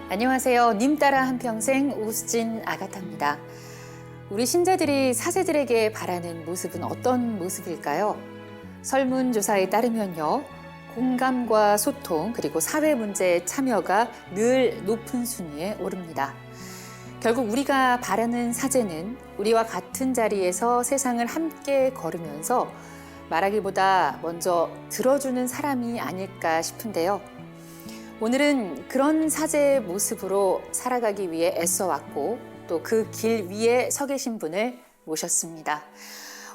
안녕하세요. 님 따라 한평생 오수진 아가타입니다. 우리 신자들이 사제들에게 바라는 모습은 어떤 모습일까요? 설문조사에 따르면요. 공감과 소통 그리고 사회 문제에 참여가 늘 높은 순위에 오릅니다. 결국 우리가 바라는 사제는 우리와 같은 자리에서 세상을 함께 걸으면서 말하기보다 먼저 들어주는 사람이 아닐까 싶은데요. 오늘은 그런 사제의 모습으로 살아가기 위해 애써왔고 또 그 길 위에 서 계신 분을 모셨습니다.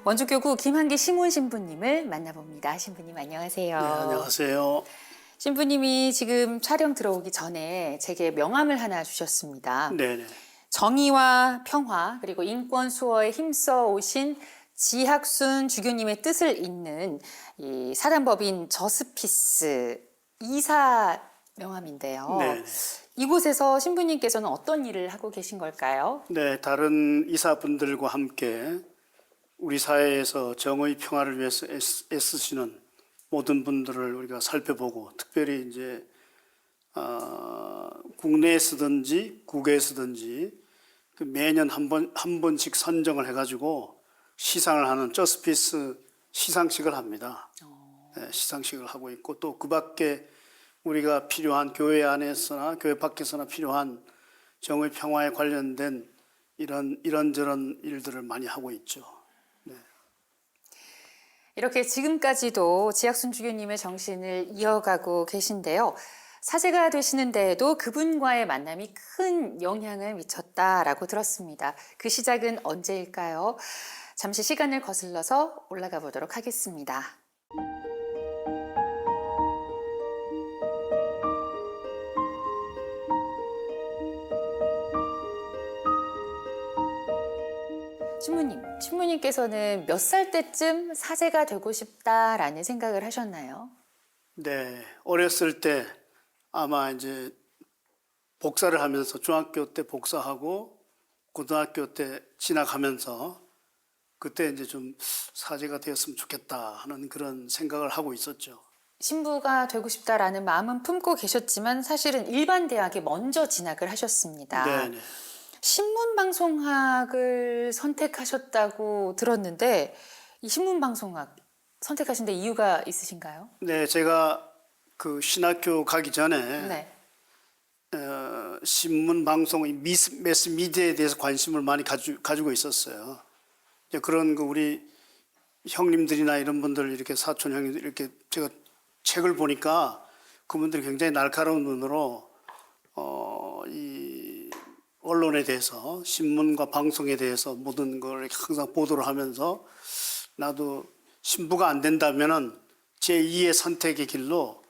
원주교구 김한기 시몬 신부님을 만나봅니다. 신부님 안녕하세요. 네, 안녕하세요. 신부님이 지금 촬영 들어오기 전에 제게 명함을 하나 주셨습니다. 네네. 정의와 평화 그리고 인권 수호에 힘써 오신 지학순 주교님의 뜻을 잇는 이 사단법인 저스피스 이사 명함인데요. 네. 이곳에서 신부님께서는 어떤 일을 하고 계신 걸까요? 네, 다른 이사분들과 함께 우리 사회에서 정의 평화를 위해서 애쓰시는 모든 분들을 우리가 살펴보고 특별히 이제 국내에서든지 국외에서든지 매년 한 번씩 선정을 해가지고 시상을 하는 저스피스 시상식을 합니다. 네, 시상식을 하고 있고 또 그 밖에 우리가 필요한 교회 안에서나 교회 밖에서나 필요한 정의 평화에 관련된 이런저런 일들을 많이 하고 있죠. 네. 이렇게 지금까지도 지학순 주교님의 정신을 이어가고 계신데요. 사제가 되시는 데에도 그분과의 만남이 큰 영향을 미쳤다라고 들었습니다. 그 시작은 언제일까요? 잠시 시간을 거슬러서 올라가 보도록 하겠습니다. 신부님께서는 몇 살 때쯤 사제가 되고 싶다라는 생각을 하셨나요? 네, 어렸을 때 아마 이제 복사를 하면서 중학교 때 복사하고 고등학교 때 진학하면서 그때 이제 좀 사제가 되었으면 좋겠다 하는 그런 생각을 하고 있었죠. 신부가 되고 싶다라는 마음은 품고 계셨지만 사실은 일반 대학에 먼저 진학을 하셨습니다. 네네. 신문방송학을 선택하셨다고 들었는데 이 신문방송학 선택하신 데 이유가 있으신가요? 네, 제가 그 신학교 가기 전에 네. 신문 방송 매스 미디어에 대해서 관심을 많이 가지고 있었어요. 이제 그런 그 우리 형님들이나 이런 분들 이렇게 사촌 형님들 이렇게 제가 책을 보니까 그분들이 굉장히 날카로운 눈으로 이 언론에 대해서 신문과 방송에 대해서 모든 걸 항상 보도를 하면서 나도 신부가 안 된다면은 제2의 선택의 길로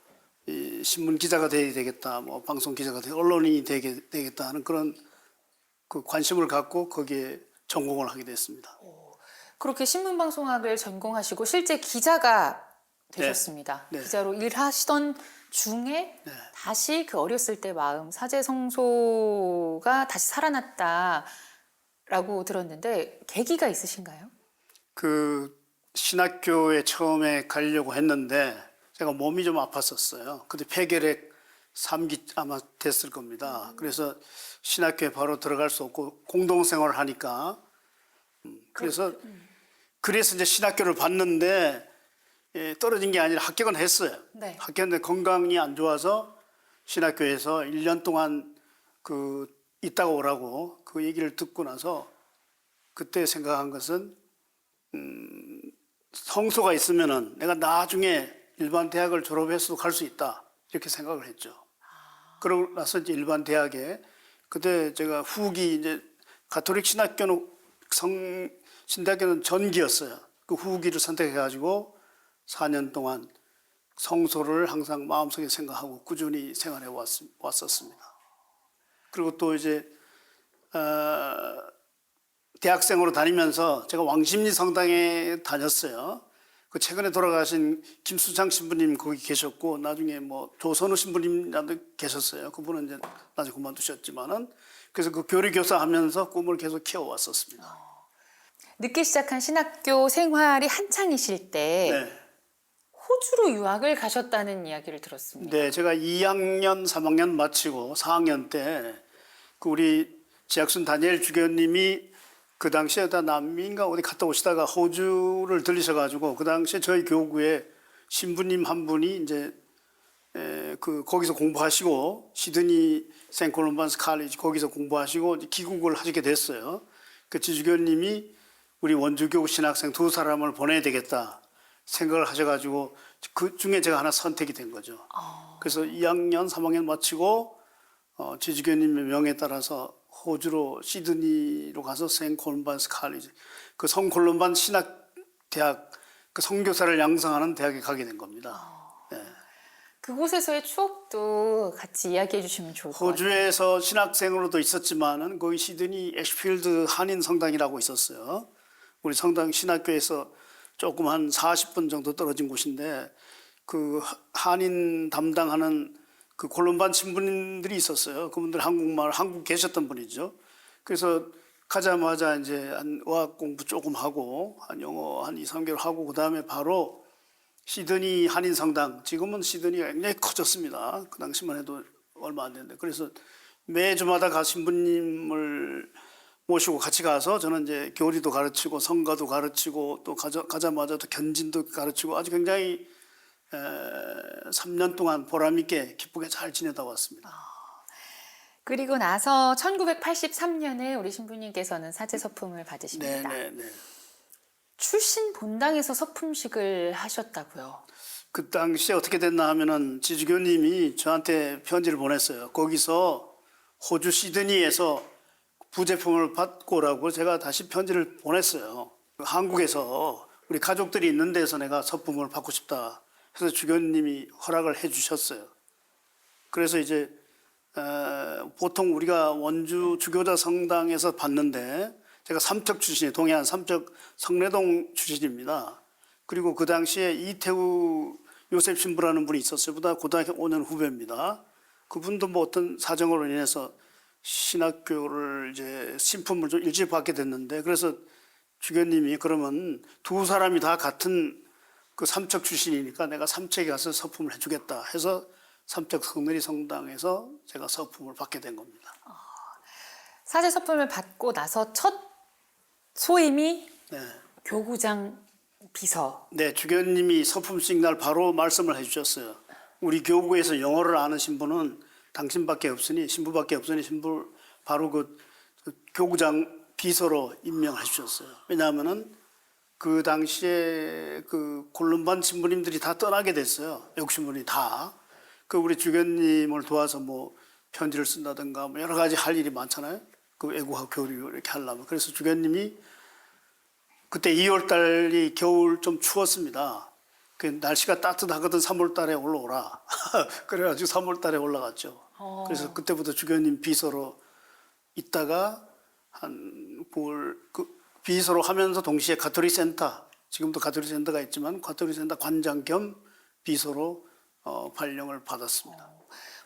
이 신문 기자가 돼야 되겠다, 뭐 방송 기자가 언론인이 되겠다 하는 그런 그 관심을 갖고 거기에 전공을 하게 됐습니다. 그렇게 신문방송학을 전공하시고 실제 기자가 되셨습니다. 네. 기자로 일하시던 중에 네. 다시 그 어렸을 때 마음, 사제 성소가 다시 살아났다라고 들었는데 계기가 있으신가요? 그 신학교에 처음에 가려고 했는데 제가 몸이 좀 아팠었어요. 그때 폐결핵 3기 아마 됐을 겁니다. 그래서 신학교에 바로 들어갈 수 없고 공동생활을 하니까 그래서 이제 신학교를 봤는데 떨어진 게 아니라 합격은 했어요. 네. 합격했는데 건강이 안 좋아서 신학교에서 1년 동안 그 있다가 오라고 그 얘기를 듣고 나서 그때 생각한 것은 성소가 있으면은 내가 나중에 일반 대학을 졸업해서도 갈 수 있다 이렇게 생각을 했죠. 그러고 나서 이제 일반 대학에 그때 제가 후기 이제 가톨릭 신학교는 신대학교는 전기였어요. 그 후기를 선택해가지고 4년 동안 성소를 항상 마음속에 생각하고 꾸준히 생활해 왔었습니다. 그리고 또 이제 대학생으로 다니면서 제가 왕십리 성당에 다녔어요. 그 최근에 돌아가신 김수창 신부님 거기 계셨고 나중에 뭐 조선우 신부님도 계셨어요. 그분은 이제 나중에 그만두셨지만은 그래서 그 교리 교사하면서 꿈을 계속 키워왔었습니다. 늦게 시작한 신학교 생활이 한창이실 때 네. 호주로 유학을 가셨다는 이야기를 들었습니다. 네, 제가 2학년, 3학년 마치고 4학년 때 그 우리 지학순 다니엘 주교님이 그 당시에 다 남미인가 어디 갔다 오시다가 호주를 들리셔가지고 그 당시에 저희 교구에 신부님 한 분이 이제 그 거기서 공부하시고 시드니 생콜럼반스 칼리지 거기서 공부하시고 귀국을 하시게 됐어요. 그 지주교님이 우리 원주교구 신학생 두 사람을 보내야 되겠다 생각을 하셔가지고 그 중에 제가 하나 선택이 된 거죠. 그래서 2학년, 3학년 마치고 지주교님의 명에 따라서 호주로 시드니로 가서 생콜럼반스 칼리지 그 성콜럼반 신학대학 그 선교사를 양성하는 대학에 가게 된 겁니다. 네. 그곳에서의 추억도 같이 이야기해 주시면 좋을 것 같아요. 호주에서 신학생으로도 있었지만은 거기 시드니 애쉬필드 한인 성당이라고 있었어요. 우리 성당 신학교에서 조금 한 40분 정도 떨어진 곳인데 그 한인 담당하는 그 콜롬반 신부님들이 있었어요. 그분들 한국 계셨던 분이죠. 그래서 가자마자 이제 한 어학 공부 조금 하고 한 영어 한 2, 3개월 하고 그다음에 바로 시드니 한인 성당 지금은 시드니가 굉장히 커졌습니다. 그 당시만 해도 얼마 안 됐는데 그래서 매주마다 가 신부님을 모시고 같이 가서 저는 이제 교리도 가르치고 성가도 가르치고 또 가자마자 또 견진도 가르치고 아주 굉장히 3년 동안 보람 있게 기쁘게 잘 지내다 왔습니다. 그리고 나서 1983년에 우리 신부님께서는 사제 서품을 받으십니다. 네. 출신 본당에서 서품식을 하셨다고요? 그 당시에 어떻게 됐나 하면은 지주교님이 저한테 편지를 보냈어요. 거기서 호주 시드니에서 부제품을 받고 오라고 제가 다시 편지를 보냈어요. 한국에서 우리 가족들이 있는 데서 내가 서품을 받고 싶다. 그래서 주교님이 허락을 해 주셨어요. 그래서 이제 보통 우리가 원주 주교자 성당에서 받는데 제가 삼척 출신이 동해안 삼척 성내동 출신입니다. 그리고 그 당시에 이태우 요셉 신부라는 분이 있었어요. 보다 고등학교 5년 후배입니다. 그분도 뭐 어떤 사정으로 인해서 신학교를 이제 신품을 좀 일찍 받게 됐는데 그래서 주교님이 그러면 두 사람이 다 같은 그 삼척 출신이니까 내가 삼척에 가서 서품을 해주겠다 해서 삼척 성내리 성당에서 제가 서품을 받게 된 겁니다. 사제 서품을 받고 나서 첫 소임이 네. 교구장 비서. 네, 주교님이 서품식 날 바로 말씀을 해주셨어요. 우리 교구에서 영어를 아는 신부는 당신밖에 없으니 신부밖에 없으니 신부 바로 그 교구장 비서로 임명해 주셨어요. 왜냐하면은 그 당시에 그 콜롬반 신부님들이 다 떠나게 됐어요. 외국 신부님이 다. 그 우리 주교님을 도와서 뭐 편지를 쓴다든가 뭐 여러 가지 할 일이 많잖아요. 그 외국어 교류 이렇게 하려면. 그래서 주교님이 그때 2월 달이 겨울 좀 추웠습니다. 그 날씨가 따뜻하거든 3월 달에 올라오라. 그래가지고 3월 달에 올라갔죠. 그래서 그때부터 주교님 비서로 있다가 한 9월 그 비서로 하면서 동시에 가톨릭 센터 지금도 가톨릭 센터가 있지만 가톨릭 센터 관장 겸 비서로 발령을 받았습니다.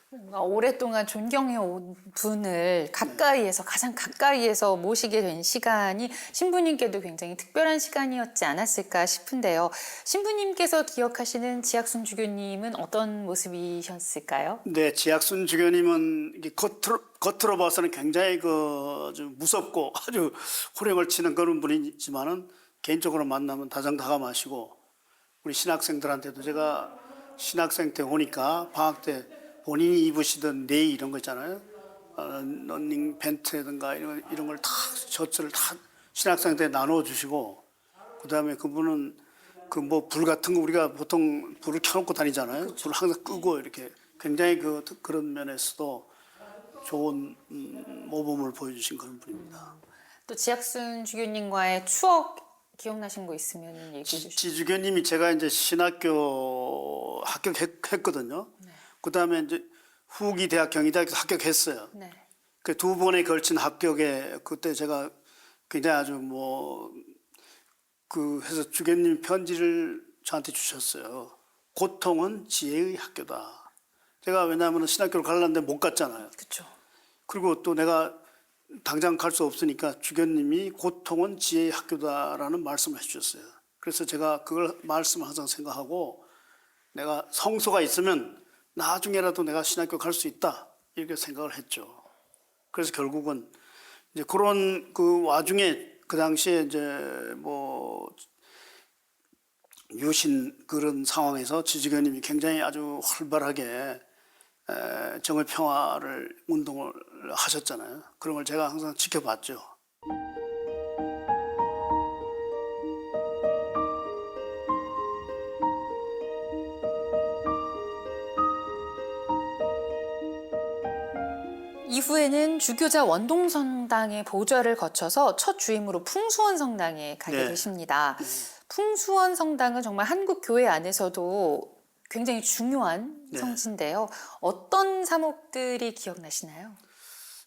뭔가 오랫동안 존경해 온 분을 가까이에서 가장 가까이에서 모시게 된 시간이 신부님께도 굉장히 특별한 시간이었지 않았을까 싶은데요. 신부님께서 기억하시는 지학순 주교님은 어떤 모습이셨을까요? 네, 지학순 주교님은 이게 겉으로 봐서는 굉장히 아주 무섭고 아주 호령을 치는 그런 분이지만은 개인적으로 만나면 다정다감하시고 우리 신학생들한테도 제가 신학생 때 오니까 방학 때 본인이 입으시던 네이 이런 거 있잖아요. 러닝 팬츠라든가 이런 걸 다 셔츠를 다 신학생 때 나눠 주시고 그다음에 그분은 그 뭐 불 같은 거 우리가 보통 불을 켜놓고 다니잖아요. 불을 항상 끄고 이렇게 굉장히 그런 면에서도 좋은 모범을 보여주신 그런 분입니다. 또 지학순 주교님과의 추억 기억나신 거 있으면 얘기해 주시죠. 지주교님이 제가 이제 신학교 합격했거든요. 네. 그다음에 이제 후기 대학 경희대학에서 합격했어요. 네. 그 두 번에 걸친 합격에 그때 제가 굉장히 아주 해서 주교님 편지를 저한테 주셨어요. 고통은 지혜의 학교다. 제가 왜냐하면 신학교를 가려는데 못 갔잖아요. 그렇죠. 그리고 또 내가 당장 갈 수 없으니까 주교님이 고통은 지혜의 학교다라는 말씀을 해주셨어요. 그래서 제가 그걸 말씀을 항상 생각하고 내가 성소가 있으면 나중에라도 내가 신학교 갈 수 있다 이렇게 생각을 했죠. 그래서 결국은 이제 그런 그 와중에 그 당시에 이제 뭐 유신 그런 상황에서 지지교님이 굉장히 아주 활발하게 정의 평화를 운동을 하셨잖아요. 그런 걸 제가 항상 지켜봤죠. 이후에는 주교자 원동성당의 보좌를 거쳐서 첫 주임으로 풍수원 성당에 가게 네. 되십니다. 풍수원 성당은 정말 한국 교회 안에서도 굉장히 중요한 네. 성지인데요. 어떤 사목들이 기억나시나요?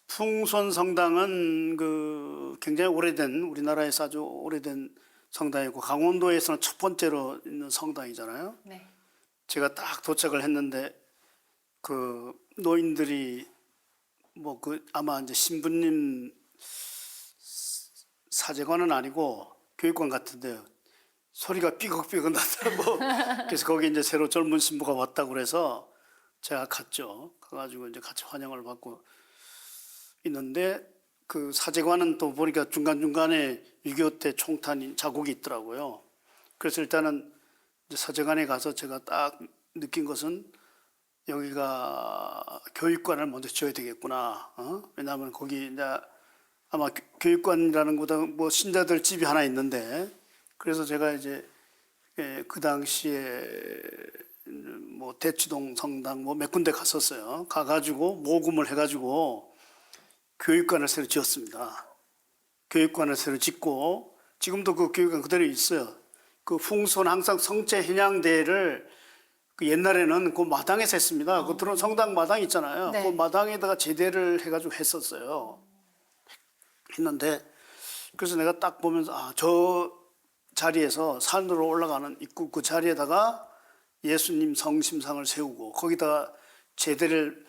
풍수원 성당은 그 굉장히 오래된 우리나라에서 아주 오래된 성당이고 강원도에서는 첫 번째로 있는 성당이잖아요. 네. 제가 딱 도착을 했는데 그 노인들이 뭐 그 아마 이제 신부님 사제관은 아니고 교육관 같은데요. 소리가 삐걱삐걱 나더라고. 그래서 거기 이제 새로 젊은 신부가 왔다고 그래서 제가 갔죠. 가가지고 이제 같이 환영을 받고 있는데 그 사제관은 또 보니까 중간중간에 6.25 때 총탄 자국이 있더라고요. 그래서 일단은 이제 사제관에 가서 제가 딱 느낀 것은 여기가 교육관을 먼저 지어야 되겠구나. 왜냐하면 거기 이제 아마 교육관이라는 곳에 뭐 신자들 집이 하나 있는데 그래서 제가 이제 그 당시에 뭐 대치동 성당 뭐 몇 군데 갔었어요. 가가지고 모금을 해가지고 교육관을 새로 지었습니다. 교육관을 새로 짓고 지금도 그 교육관 그대로 있어요. 그 풍수는 항상 성체 현양대를 그 옛날에는 그 마당에서 했습니다. 그 들어온 성당 마당 있잖아요. 네. 그 마당에다가 제대를 해가지고 했었어요. 했는데 그래서 내가 딱 보면서 저 자리에서 산으로 올라가는 입구 그 자리에다가 예수님 성심상을 세우고 거기다가 제대를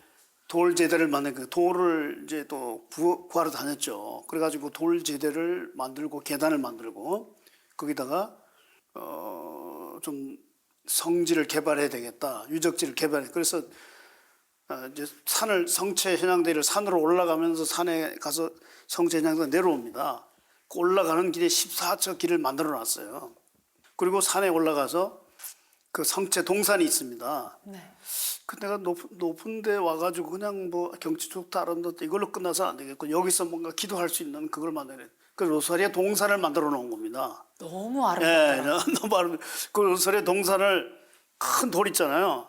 돌 제대를 만든 그 돌을 이제 또 구하러 다녔죠. 그래가지고 돌 제대를 만들고 계단을 만들고 거기다가 좀 성지를 개발해야 되겠다. 유적지를 개발해. 그래서 이제 산을 성체 현양대를 산으로 올라가면서 산에 가서 성체 현양대 내려옵니다. 그 올라가는 길에 14척 길을 만들어 놨어요. 그리고 산에 올라가서 그 성체 동산이 있습니다. 네. 그 내가 높은 데 와가지고 그냥 뭐 경치 좋다 아름답다 이걸로 끝나서 안 되겠고 여기서 뭔가 기도할 수 있는 그걸 만들어야 돼. 그 로사리아 동산을 만들어 놓은 겁니다. 너무 아름답다. 너무 아름답다. 그 로사리아 동산을 큰 돌 있잖아요.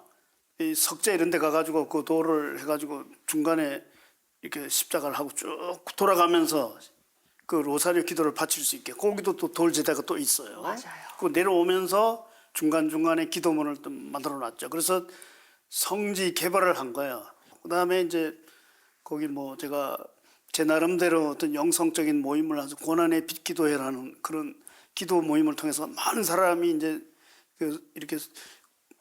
이 석재 이런 데 가가지고 그 돌을 해가지고 중간에 이렇게 십자가를 하고 쭉 돌아가면서 그 로사리오 기도를 바칠 수 있게 거기도 또 돌제대가 또 있어요. 맞아요. 그 내려오면서 중간중간에 기도문을 또 만들어 놨죠. 그래서 성지 개발을 한 거예요. 그다음에 이제 거기 뭐 제가 제 나름대로 어떤 영성적인 모임을 해서 고난의 빛 기도회라는 그런 기도 모임을 통해서 많은 사람이 이제 이렇게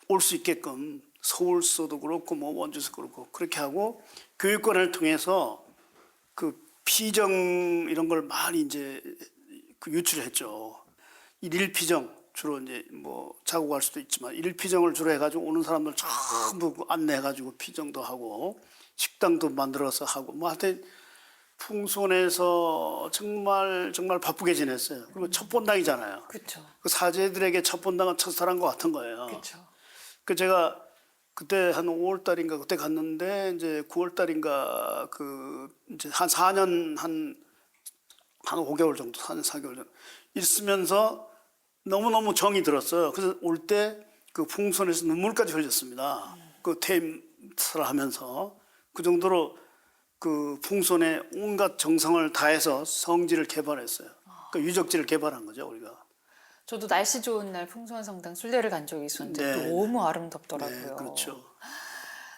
올 수 있게끔 서울서도 그렇고 뭐 원주도 그렇고 그렇게 하고 교육관을 통해서 그 피정 이런 걸 많이 이제 그 유출했죠. 일피정 주로 이제 뭐 자고 갈 수도 있지만 일피정을 주로 해가지고 오는 사람들 전부 안내해가지고 피정도 하고 식당도 만들어서 하고 뭐 하여튼 풍손에서 정말 바쁘게 지냈어요. 그리고 첫 본당이잖아요. 그렇죠. 그 사제들에게 첫 본당은 첫사랑과 같은 거예요. 그렇죠. 그 제가 그때 한 5월 달인가 그때 갔는데 이제 9월 달인가 그 이제 한 4년 한 5개월 정도 4년 4개월 정도 있으면서 너무너무 정이 들었어요. 그래서 올 때 그 풍선에서 눈물까지 흘렸습니다. 그 퇴임사를 하면서 그 정도로 그 풍선에 온갖 정성을 다해서 성지를 개발했어요. 그 유적지를 개발한 거죠 우리가. 저도 날씨 좋은 날 풍수원 성당 순례를 간 적이 있었는데 네. 너무 아름답더라고요. 네, 그렇죠.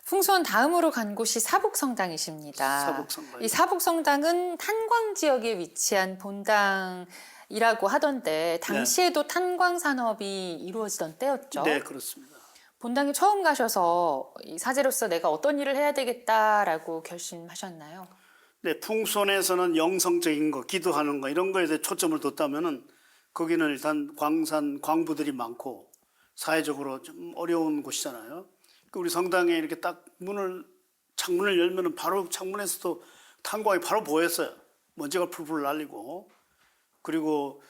풍수원 다음으로 간 곳이 사북성당이십니다. 사북성당. 이 사북성당은 탄광 지역에 위치한 본당이라고 하던데 당시에도 탄광 산업이 이루어지던 때였죠. 네, 그렇습니다. 본당에 처음 가셔서 이 사제로서 내가 어떤 일을 해야 되겠다라고 결심하셨나요? 네, 풍선에서는 영성적인 거, 기도하는 거 이런 거에 대해 초점을 뒀다면은 거기는 일단 광산 광부들이 많고 사회적으로 좀 어려운 곳이잖아요. 그 우리 성당에 이렇게 딱 창문을 열면은 바로 창문에서도 탄광이 바로 보였어요. 먼지가 풀풀 날리고. 그리고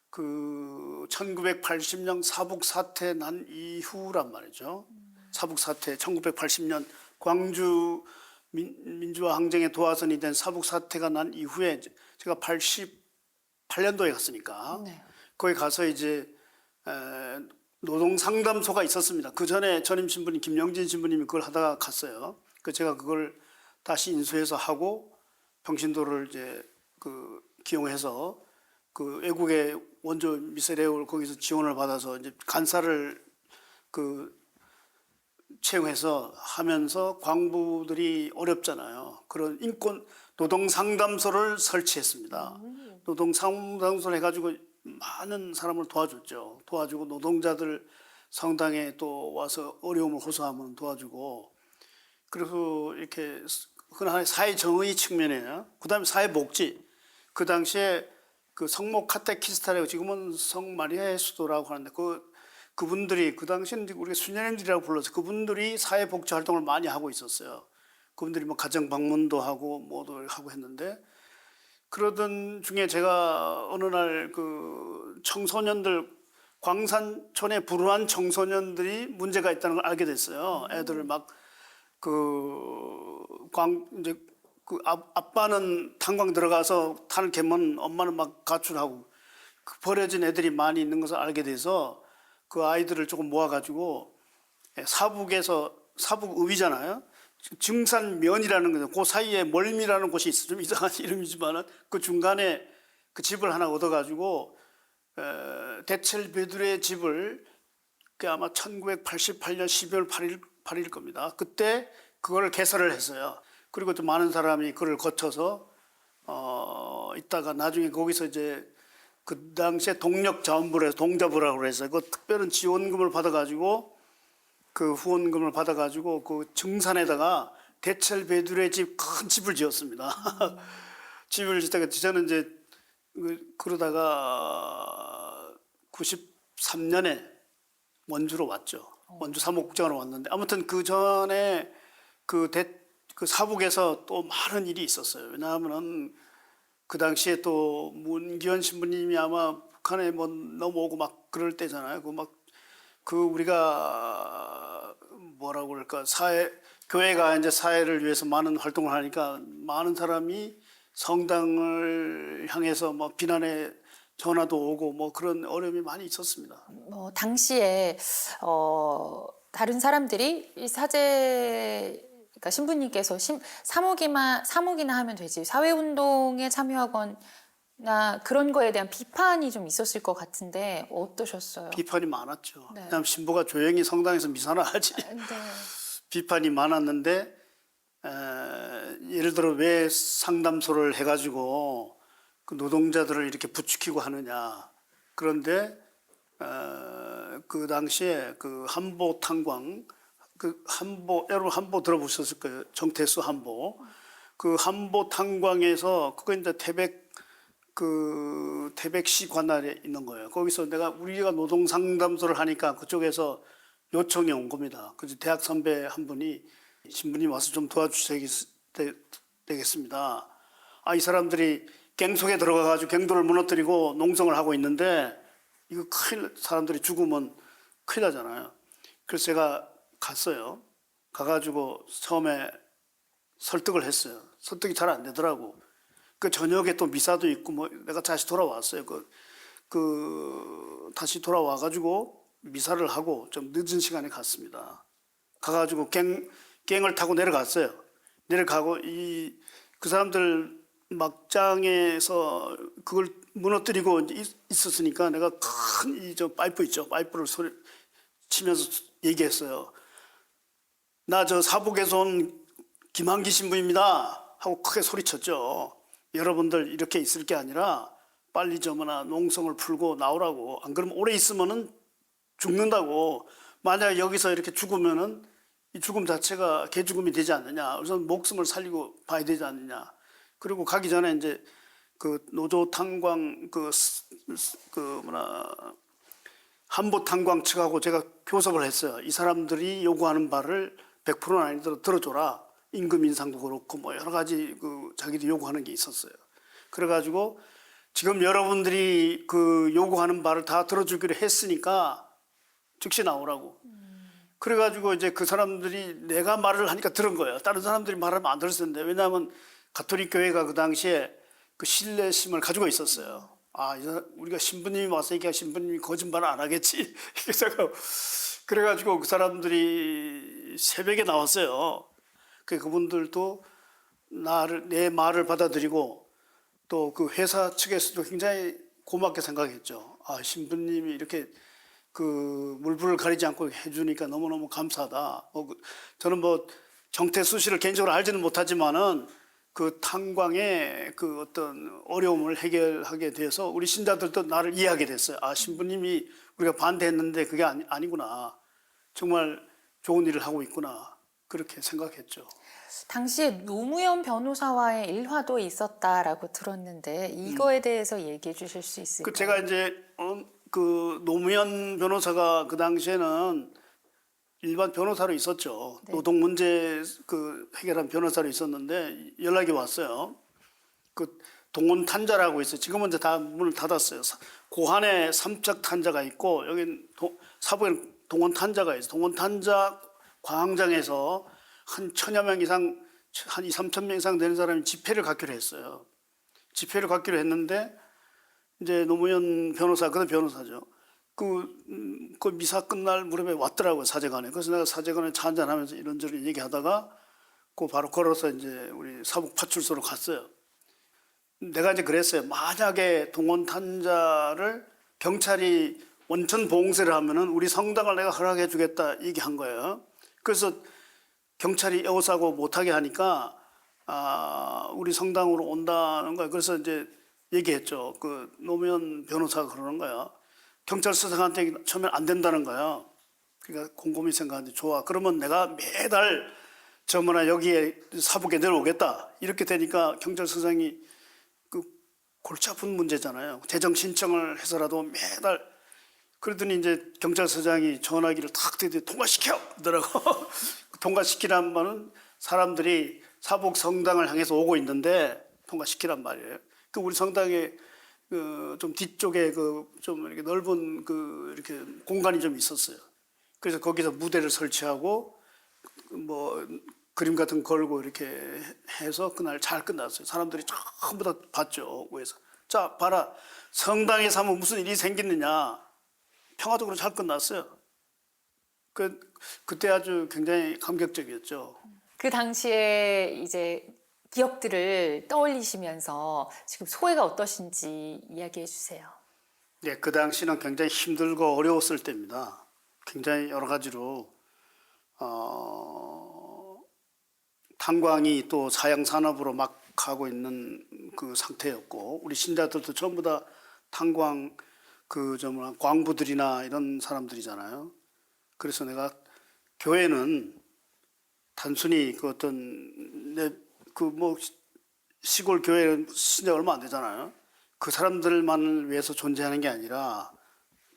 그 1980년 사북 사태 난 이후란 말이죠. 사북 사태 1980년 광주 민주화 항쟁의 도화선이 된 사북 사태가 난 이후에 제가 88년도에 갔으니까 네. 거기 가서 이제 노동 상담소가 있었습니다. 그 전에 전임 신부님 김영진 신부님이 그걸 하다가 갔어요. 그 제가 그걸 다시 인수해서 하고 평신도를 이제 그 기용해서 그 외국의 원조 미세레올 거기서 지원을 받아서 이제 간사를 그 채용해서 하면서 광부들이 어렵잖아요. 그런 인권 노동 상담소를 설치했습니다. 노동 상담소를 해가지고 많은 사람을 도와줬죠. 도와주고 노동자들 성당에 또 와서 어려움을 호소하면 도와주고 그래서 이렇게 흔한 사회 정의 측면이에요. 그다음에 사회 복지. 그 당시에 그 성모 카테키스타라고 지금은 성마리아의 수도라고 하는데 그분들이 그 당시에는 우리가 수녀님들이라고 불러서 그분들이 사회 복지 활동을 많이 하고 있었어요. 그분들이 뭐 가정 방문도 하고 뭐도 하고 했는데 그러던 중에 제가 어느 날 그 청소년들 광산촌에 불우한 청소년들이 문제가 있다는 걸 알게 됐어요. 애들을 막 이제 아빠는 탄광 들어가서 탄을 캐면 엄마는 막 가출하고 그 버려진 애들이 많이 있는 것을 알게 돼서 그 아이들을 조금 모아가지고 사북읍이잖아요. 증산면이라는 거죠. 그 사이에 멀미라는 곳이 있어. 좀 이상한 이름이지만은 그 중간에 그 집을 하나 얻어가지고 대첼베드레 집을 그 아마 1988년 12월 8일 겁니다. 그때 그걸 개설을 했어요. 그리고 또 많은 사람이 그걸 거쳐서 있다가 나중에 거기서 이제 그 당시에 동력자원부에서 동자부라고 해서 그 특별한 지원금을 받아가지고 그 후원금을 받아가지고 그 증산에다가 대첼베드레 집 큰 집을 지었습니다. 집을 짓다가 저는 이제 그러다가 93년에 원주로 왔죠. 원주 사무국장으로 왔는데 아무튼 그 전에 그 사북에서 또 많은 일이 있었어요. 왜냐하면은 그 당시에 또 문기현 신부님이 아마 북한에 뭐 넘어오고 막 그럴 때잖아요. 우리가 뭐라고 그럴까 교회가 이제 사회를 위해서 많은 활동을 하니까 많은 사람이 성당을 향해서 뭐 비난의 전화도 오고 뭐 그런 어려움이 많이 있었습니다. 당시에 다른 사람들이 이 그러니까 신부님께서 사목이나 하면 되지 사회운동에 참여하거나 그런 거에 대한 비판이 좀 있었을 것 같은데 어떠셨어요? 비판이 많았죠. 네. 그냥 신부가 조용히 성당에서 미사나 하지. 네. 비판이 많았는데 예를 들어 왜 상담소를 해가지고 그 노동자들을 이렇게 부추기고 하느냐. 그런데 그 당시에 그 한보 탄광 여러분 한보 들어보셨을 거예요. 정태수 한보. 그 한보 탄광에서 그거 이제 태백시 관할에 있는 거예요. 거기서 우리가 노동 상담소를 하니까 그쪽에서 요청이 온 겁니다. 그래서 대학 선배 한 분이 신부님 와서 좀 도와주셔야겠습니다. 이 사람들이 갱 속에 들어가가지고 갱도를 무너뜨리고 농성을 하고 있는데 이거 사람들이 죽으면 큰일 나잖아요. 그래서 제가 갔어요. 가가지고 처음에 설득을 했어요. 설득이 잘 안 되더라고. 그 저녁에 또 미사도 있고 뭐 내가 다시 돌아왔어요. 다시 돌아와가지고 미사를 하고 좀 늦은 시간에 갔습니다. 가가지고 갱을 타고 내려갔어요. 내려가고 그 사람들 막장에서 그걸 무너뜨리고 있었으니까 내가 큰 파이프 있죠. 파이프를 치면서 얘기했어요. 나 저 사북에서 온 김한기 신부입니다. 하고 크게 소리쳤죠. 여러분들 이렇게 있을 게 아니라 빨리 농성을 풀고 나오라고. 안 그러면 오래 있으면은 죽는다고. 만약 여기서 이렇게 죽으면은 이 죽음 자체가 개죽음이 되지 않느냐. 그래서 목숨을 살리고 봐야 되지 않느냐. 그리고 가기 전에 이제 그 노조 탄광 한보탄광 측하고 제가 교섭을 했어요. 이 사람들이 요구하는 바를 100%는 아니더라도 들어줘라. 임금 인상도 그렇고 뭐 여러 가지 그 자기들이 요구하는 게 있었어요. 그래가지고 지금 여러분들이 그 요구하는 바를 다 들어주기로 했으니까 즉시 나오라고. 그래가지고 이제 그 사람들이 내가 말을 하니까 들은 거예요. 다른 사람들이 말하면 안 들었을 텐데. 왜냐하면 가톨릭 교회가 그 당시에 그 신뢰심을 가지고 있었어요. 아, 우리가 신부님이 와서 얘기하 신부님이 거짓말 안 하겠지. 이렇게 생각하고. 그래가지고 그 사람들이 새벽에 나왔어요. 그분들도 내 말을 받아들이고 또 그 회사 측에서도 굉장히 고맙게 생각했죠. 아, 신부님이 이렇게 그 물불을 가리지 않고 해주니까 너무너무 감사하다. 저는 뭐 정태수 씨를 개인적으로 알지는 못하지만은 그 탄광의 그 어떤 어려움을 해결하게 돼서 우리 신자들도 나를 이해하게 됐어요. 아, 신부님이 우리가 반대했는데 그게 아니구나. 정말 좋은 일을 하고 있구나. 그렇게 생각했죠. 당시에 노무현 변호사와의 일화도 있었다라고 들었는데 이거에 대해서 얘기해 주실 수 있을까요? 제가 이제 그 노무현 변호사가 그 당시에는 일반 변호사로 있었죠. 네. 노동 문제 그 해결한 변호사로 있었는데 연락이 왔어요. 그 동원 탄자라고 있어요. 지금은 이제 다 문을 닫았어요. 고한에 삼척 탄자가 있고 여기 사부에는 동원 탄자가 있어요. 동원 탄자 광장에서 한 1,000여 명 이상, 한 2, 3천 명 이상 되는 사람이 집회를 갖기로 했어요. 집회를 갖기로 했는데 이제 노무현 변호사, 그때 변호사죠. 그 미사 끝날 무렵에 왔더라고요, 사제관에. 그래서 내가 사제관에 차 한잔하면서 이런저런 얘기하다가 그 바로 걸어서 이제 우리 사북 파출소로 갔어요. 내가 이제 그랬어요. 만약에 동원 탄자를 경찰이 원천 봉쇄를 하면은 우리 성당을 내가 허락해 주겠다 얘기한 거예요. 그래서 경찰이 에워싸고 못하게 하니까 우리 성당으로 온다는 거예요. 그래서 이제 얘기했죠. 그 노무현 변호사가 그러는 거야. 경찰서장한테 처음엔 안 된다는 거야. 그러니까 곰곰이 생각하는데 좋아. 그러면 내가 매달 여기에 사북에 내려오겠다. 이렇게 되니까 경찰서장이 그 골치 아픈 문제잖아요. 재정 신청을 해서라도 매달. 그러더니 이제 경찰서장이 전화기를 탁 대더니 통과시켜! 그러더라고. 통과시키란 말은 사람들이 사북 성당을 향해서 오고 있는데 통과시키란 말이에요. 그 우리 성당에 좀 뒤쪽에 좀 이렇게 넓은 이렇게 공간이 좀 있었어요. 그래서 거기서 무대를 설치하고 뭐 그림 같은 거 걸고 이렇게 해서 그날 잘 끝났어요. 사람들이 전부 다 봤죠. 위에서. 자, 봐라. 성당에서 하면 무슨 일이 생겼느냐. 평화적으로 잘 끝났어요. 그때 아주 굉장히 감격적이었죠. 그 당시에 이제 기억들을 떠올리시면서 지금 소회가 어떠신지 이야기해 주세요. 네, 그 당시는 굉장히 힘들고 어려웠을 때입니다. 굉장히 여러 가지로 탄광이 또 사양 산업으로 막 가고 있는 그 상태였고 우리 신자들도 전부 다 탄광 광부들이나 이런 사람들이잖아요. 그래서 내가 교회는 단순히 그 어떤 시골 교회는 신자 얼마 안 되잖아요. 그 사람들만을 위해서 존재하는 게 아니라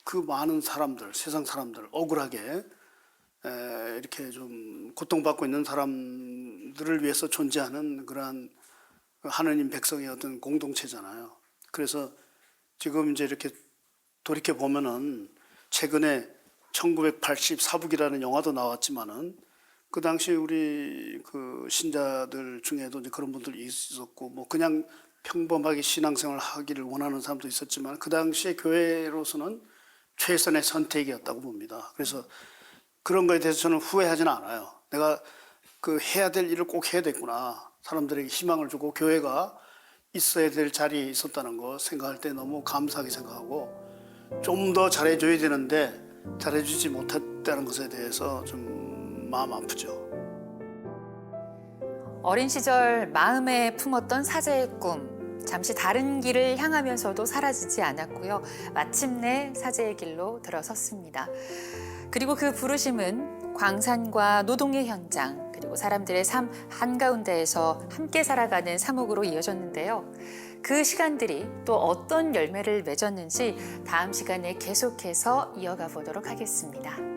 그 많은 사람들, 세상 사람들 억울하게 이렇게 좀 고통받고 있는 사람들을 위해서 존재하는 그러한 하느님 백성의 어떤 공동체잖아요. 그래서 지금 이제 이렇게 돌이켜 보면은 최근에 1980 사북이라는 영화도 나왔지만은 그 당시 우리 그 신자들 중에도 이제 그런 분들이 있었고 뭐 그냥 평범하게 신앙생활 하기를 원하는 사람도 있었지만 그 당시에 교회로서는 최선의 선택이었다고 봅니다. 그래서 그런 거에 대해서 저는 후회하지는 않아요. 내가 해야 될 일을 꼭 해야 됐구나. 사람들에게 희망을 주고 교회가 있어야 될 자리에 있었다는 거 생각할 때 너무 감사하게 생각하고 좀 더 잘해줘야 되는데 잘해주지 못했다는 것에 대해서 좀 마음 아프죠. 어린 시절 마음에 품었던 사제의 꿈, 잠시 다른 길을 향하면서도 사라지지 않았고요. 마침내 사제의 길로 들어섰습니다. 그리고 그 부르심은 광산과 노동의 현장, 그리고 사람들의 삶 한가운데에서 함께 살아가는 사목으로 이어졌는데요. 그 시간들이 또 어떤 열매를 맺었는지 다음 시간에 계속해서 이어가 보도록 하겠습니다.